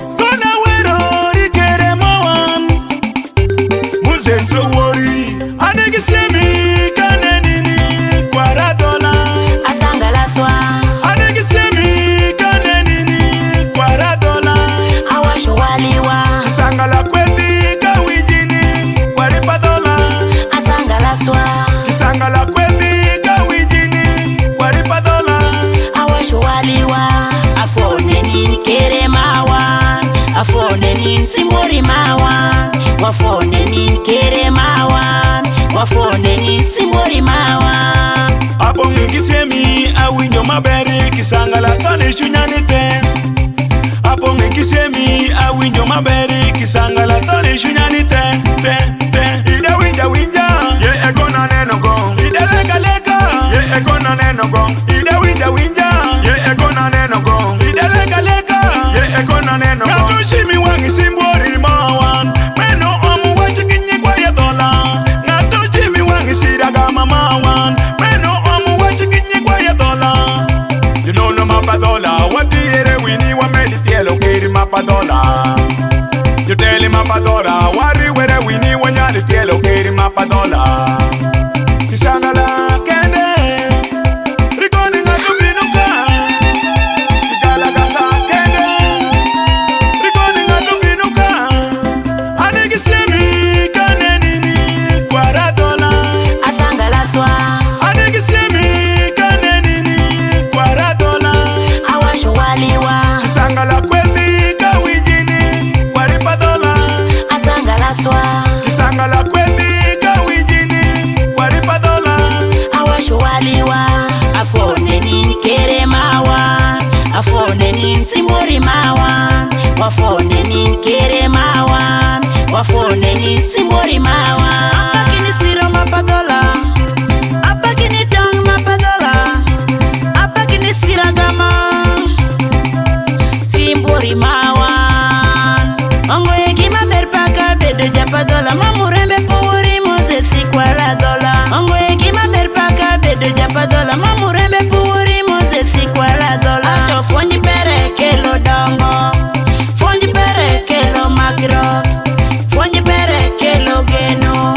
Sona wero rikere mawan Muze so wori Anegi semi kane nini Kwara dola Asangala swa Anegi semi kane nini Kwara dola Awasho waliwa Kisangala kweli kawijini Kwaripa dola Asangala swa Kisangala kweli kawijini Kwaripa dola Awasho waliwa Afone nin kere mawan Afone nin simori mawan Wafone nin kere mawan Wafone nin simori mawan Apo ngikisemi awinyo maberi Kisangala tone shunyanite Apo ngikisemi awinyo maberi Kisangala tone shunyanite Ida winja winja Ye ekona neno gong Ida lega lega Ye ekona neno gong Ida winja winja Ye ekona neno gong Ida lega lega Ye ekona neno gong Ngatushimi wangi simbori mawan Meno omu wachikinyi kwa ye dola Ngatushimi wangi siraga mamawan Meno omu wachikinyi kwa ye dola You know no mapa dola Wati ere wini wa meli tielo kiri mapa dola You tell him mapa dola Wari were wini wa nyali tielo kiri mapa dola Kisangala kende Rikoni ngatu binuka Kigala gasa kende Rikoni ngatu binuka Anegi semi kane nini Kwara dola Asangala swa Anegi semi kane nini Kwara dola Awasho waliwa Kisangala kweli kawijini Kwaripa dola Asangala swa Kisangala kweli kawijini Kwaripa dola Awasho waliwa Afone nin kere mawan Afone nin simori mawan Wafone nin kere mawan Wafone nin simori mawan Apakini siro mapadola Apakini tong mapadola Apakini siragama Simbori mawan Ongo eki maber paka bedo japadola Mamurembe powori mose sikwara dola Ongo eki maber paka bedo japadola Mamurembe powori mose sikwara dola Ato fonyi pere kelo dongo Fonyi pere kelo magro Fonyi pere kelo geno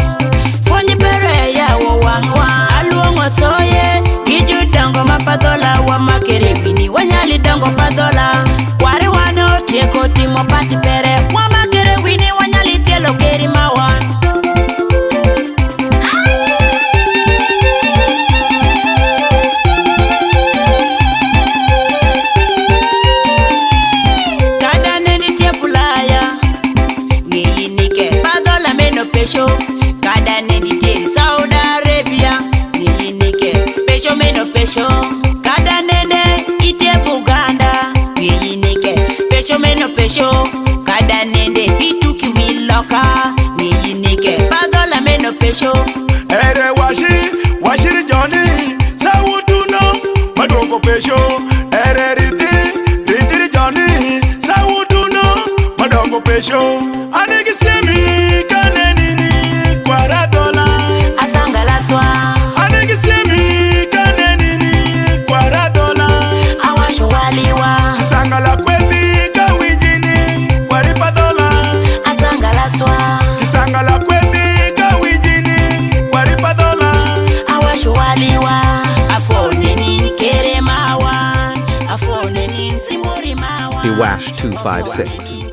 Fonyi pere yawo wangwa Aluongo soye Giju dongo mapadola wa makere wini Wanyali dongo padola Ware wano tieko timo pati pere Wa makere wini wanyali tielo keri mawan Kada neni tie pulaya Ngi nike padola meno pesho Kada neni tie Saudi Arabia Ngi nike pesho meno pesho Kada nene itie Buganda Ngi nike pesho meno pesho Kada nende ituki wiloka Ngi nike padola meno pesho Ere washiri Johnny Sawutuno Madongo pesho Ere ridiri Johnny Sawutuno Madongo pesho Anegi semi kane nini Kwara dola Asangala swa Anegi semi kane nini Kwara dola Awasho waliwa Kisangala kweli kawijini Kwaripa dola Asangala swa Kisangala kweli kawijini Kwaripa dola Awasho waliwa Afone nin kere mawan Afone nin simori mawan Iwash 256.